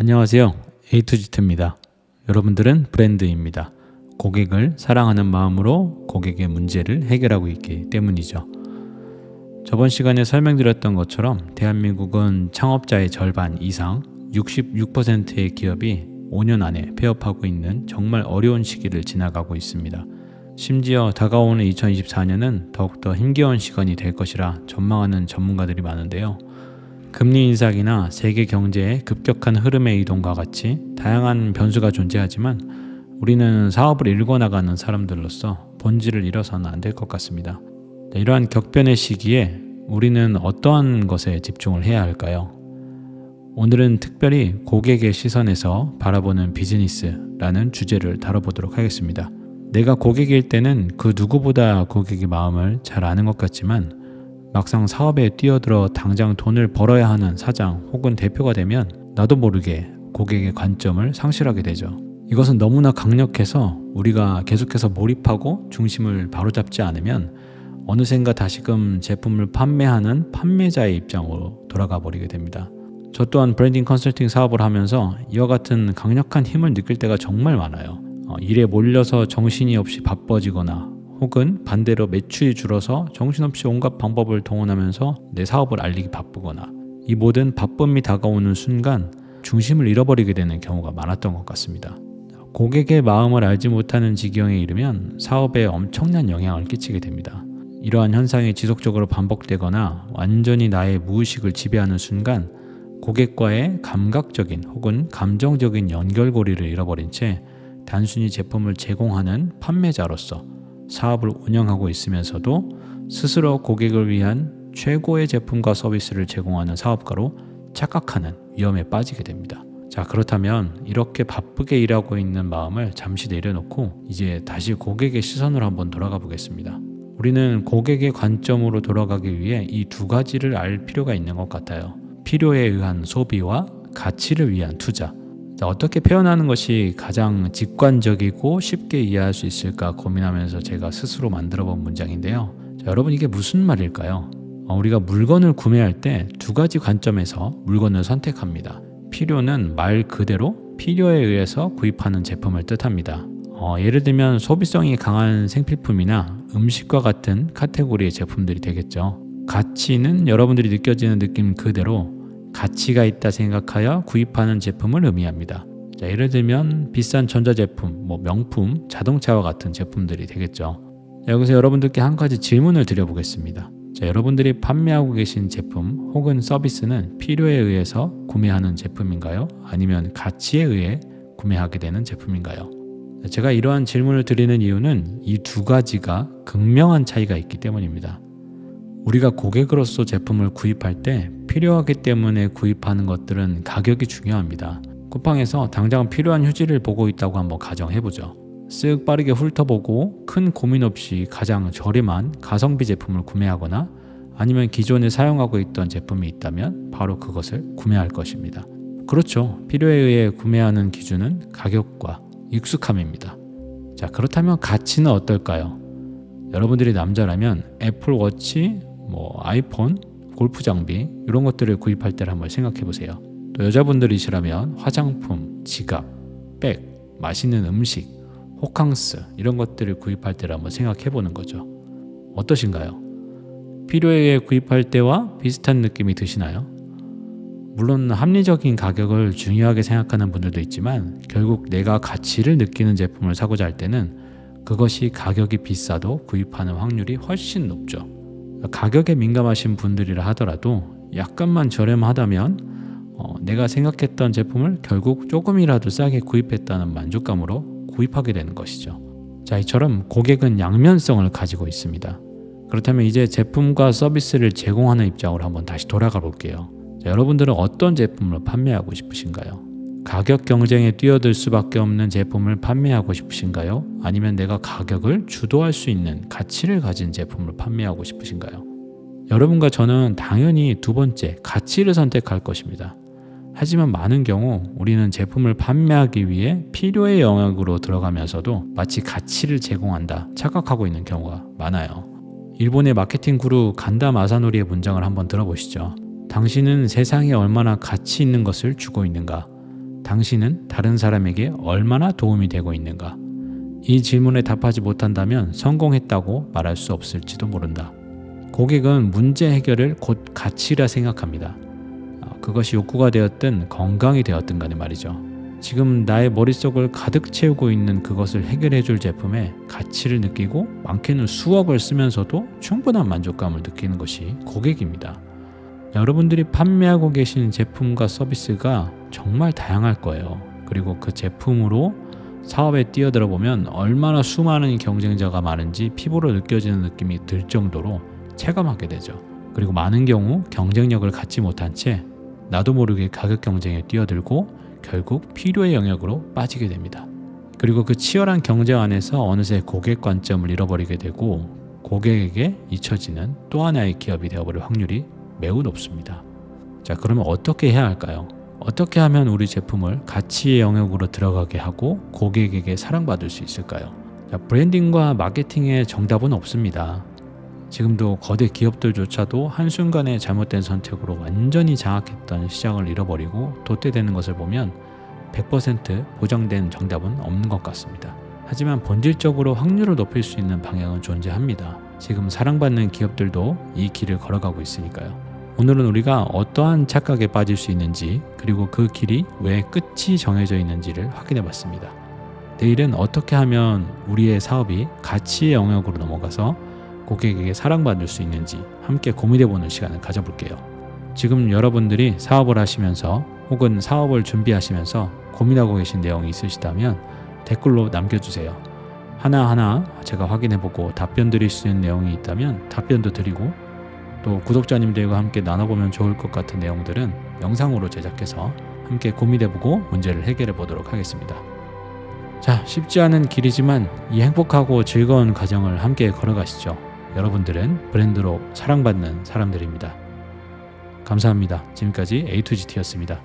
안녕하세요. A2G입니다. 여러분들은 브랜드입니다. 고객을 사랑하는 마음으로 고객의 문제를 해결하고 있기 때문이죠. 저번 시간에 설명드렸던 것처럼 대한민국은 창업자의 절반 이상 66%의 기업이 5년 안에 폐업하고 있는 정말 어려운 시기를 지나가고 있습니다. 심지어 다가오는 2024년은 더욱더 힘겨운 시간이 될 것이라 전망하는 전문가들이 많은데요. 금리 인상이나 세계 경제의 급격한 흐름의 이동과 같이 다양한 변수가 존재하지만 우리는 사업을 일궈나가는 사람들로서 본질을 잃어서는 안 될 것 같습니다. 이러한 격변의 시기에 우리는 어떠한 것에 집중을 해야 할까요? 오늘은 특별히 고객의 시선에서 바라보는 비즈니스라는 주제를 다뤄보도록 하겠습니다. 내가 고객일 때는 그 누구보다 고객의 마음을 잘 아는 것 같지만 막상 사업에 뛰어들어 당장 돈을 벌어야 하는 사장 혹은 대표가 되면 나도 모르게 고객의 관점을 상실하게 되죠. 이것은 너무나 강력해서 우리가 계속해서 몰입하고 중심을 바로잡지 않으면 어느샌가 다시금 제품을 판매하는 판매자의 입장으로 돌아가 버리게 됩니다. 저 또한 브랜딩 컨설팅 사업을 하면서 이와 같은 강력한 힘을 느낄 때가 정말 많아요. 일에 몰려서 정신이 없이 바빠지거나 혹은 반대로 매출이 줄어서 정신없이 온갖 방법을 동원하면서 내 사업을 알리기 바쁘거나 이 모든 바쁨이 다가오는 순간 중심을 잃어버리게 되는 경우가 많았던 것 같습니다. 고객의 마음을 알지 못하는 지경에 이르면 사업에 엄청난 영향을 끼치게 됩니다. 이러한 현상이 지속적으로 반복되거나 완전히 나의 무의식을 지배하는 순간 고객과의 감각적인 혹은 감정적인 연결고리를 잃어버린 채 단순히 제품을 제공하는 판매자로서 사업을 운영하고 있으면서도 스스로 고객을 위한 최고의 제품과 서비스를 제공하는 사업가로 착각하는 위험에 빠지게 됩니다. 자, 그렇다면 이렇게 바쁘게 일하고 있는 마음을 잠시 내려놓고 이제 다시 고객의 시선으로 한번 돌아가 보겠습니다. 우리는 고객의 관점으로 돌아가기 위해 이 두 가지를 알 필요가 있는 것 같아요. 필요에 의한 소비와 가치를 위한 투자. 자, 어떻게 표현하는 것이 가장 직관적이고 쉽게 이해할 수 있을까 고민하면서 제가 스스로 만들어 본 문장인데요. 자, 여러분 이게 무슨 말일까요? 우리가 물건을 구매할 때 두 가지 관점에서 물건을 선택합니다. 필요는 말 그대로 필요에 의해서 구입하는 제품을 뜻합니다. 예를 들면 소비성이 강한 생필품이나 음식과 같은 카테고리의 제품들이 되겠죠. 가치는 여러분들이 느껴지는 느낌 그대로 가치가 있다 생각하여 구입하는 제품을 의미합니다. 자, 예를 들면 비싼 전자제품, 명품, 자동차와 같은 제품들이 되겠죠. 자, 여기서 여러분들께 한 가지 질문을 드려보겠습니다. 자, 여러분들이 판매하고 계신 제품 혹은 서비스는 필요에 의해서 구매하는 제품인가요? 아니면 가치에 의해 구매하게 되는 제품인가요? 제가 이러한 질문을 드리는 이유는 이 두 가지가 극명한 차이가 있기 때문입니다. 우리가 고객으로서 제품을 구입할 때 필요하기 때문에 구입하는 것들은 가격이 중요합니다. 쿠팡에서 당장 필요한 휴지를 보고 있다고 한번 가정해보죠. 쓱 빠르게 훑어보고 큰 고민 없이 가장 저렴한 가성비 제품을 구매하거나 아니면 기존에 사용하고 있던 제품이 있다면 바로 그것을 구매할 것입니다. 그렇죠. 필요에 의해 구매하는 기준은 가격과 익숙함입니다. 자, 그렇다면 가치는 어떨까요? 여러분들이 남자라면 애플워치, 아이폰, 골프 장비 이런 것들을 구입할 때를 한번 생각해 보세요. 또 여자분들이시라면 화장품, 지갑, 백, 맛있는 음식, 호캉스 이런 것들을 구입할 때를 한번 생각해 보는 거죠. 어떠신가요? 필요에 의해 구입할 때와 비슷한 느낌이 드시나요? 물론 합리적인 가격을 중요하게 생각하는 분들도 있지만 결국 내가 가치를 느끼는 제품을 사고자 할 때는 그것이 가격이 비싸도 구입하는 확률이 훨씬 높죠. 가격에 민감하신 분들이라 하더라도 약간만 저렴하다면 내가 생각했던 제품을 결국 조금이라도 싸게 구입했다는 만족감으로 구입하게 되는 것이죠. 자, 이처럼 고객은 양면성을 가지고 있습니다. 그렇다면 이제 제품과 서비스를 제공하는 입장으로 한번 다시 돌아가 볼게요. 자, 여러분들은 어떤 제품을 판매하고 싶으신가요? 가격 경쟁에 뛰어들 수밖에 없는 제품을 판매하고 싶으신가요? 아니면 내가 가격을 주도할 수 있는 가치를 가진 제품을 판매하고 싶으신가요? 여러분과 저는 당연히 두 번째, 가치를 선택할 것입니다. 하지만 많은 경우 우리는 제품을 판매하기 위해 필요의 영역으로 들어가면서도 마치 가치를 제공한다 착각하고 있는 경우가 많아요. 일본의 마케팅 구루 간다 마사노리의 문장을 한번 들어보시죠. 당신은 세상에 얼마나 가치 있는 것을 주고 있는가? 당신은 다른 사람에게 얼마나 도움이 되고 있는가? 이 질문에 답하지 못한다면 성공했다고 말할 수 없을지도 모른다. 고객은 문제 해결을 곧 가치라 생각합니다. 그것이 욕구가 되었든 건강이 되었든 간에 말이죠. 지금 나의 머릿속을 가득 채우고 있는 그것을 해결해 줄 제품에 가치를 느끼고 많게는 수억을 쓰면서도 충분한 만족감을 느끼는 것이 고객입니다. 여러분들이 판매하고 계신 제품과 서비스가 정말 다양할 거예요. 그리고 그 제품으로 사업에 뛰어들어 보면 얼마나 수많은 경쟁자가 많은지 피부로 느껴지는 느낌이 들 정도로 체감하게 되죠. 그리고 많은 경우 경쟁력을 갖지 못한 채 나도 모르게 가격 경쟁에 뛰어들고 결국 필요의 영역으로 빠지게 됩니다. 그리고 그 치열한 경쟁 안에서 어느새 고객 관점을 잃어버리게 되고 고객에게 잊혀지는 또 하나의 기업이 되어버릴 확률이 매우 높습니다. 자, 그러면 어떻게 해야 할까요? 어떻게 하면 우리 제품을 가치의 영역으로 들어가게 하고 고객에게 사랑받을 수 있을까요? 자, 브랜딩과 마케팅의 정답은 없습니다. 지금도 거대 기업들조차도 한순간의 잘못된 선택으로 완전히 장악했던 시장을 잃어버리고 돛대되는 것을 보면 100% 보장된 정답은 없는 것 같습니다. 하지만 본질적으로 확률을 높일 수 있는 방향은 존재합니다. 지금 사랑받는 기업들도 이 길을 걸어가고 있으니까요. 오늘은 우리가 어떠한 착각에 빠질 수 있는지, 그리고 그 길이 왜 끝이 정해져 있는지를 확인해 봤습니다. 내일은 어떻게 하면 우리의 사업이 가치의 영역으로 넘어가서 고객에게 사랑받을 수 있는지 함께 고민해보는 시간을 가져볼게요. 지금 여러분들이 사업을 하시면서 혹은 사업을 준비하시면서 고민하고 계신 내용이 있으시다면 댓글로 남겨주세요. 하나하나 제가 확인해보고 답변 드릴 수 있는 내용이 있다면 답변도 드리고, 또 구독자님들과 함께 나눠보면 좋을 것 같은 내용들은 영상으로 제작해서 함께 고민해보고 문제를 해결해 보도록 하겠습니다. 자, 쉽지 않은 길이지만 이 행복하고 즐거운 과정을 함께 걸어가시죠. 여러분들은 브랜드로 사랑받는 사람들입니다. 감사합니다. 지금까지 A2GT였습니다.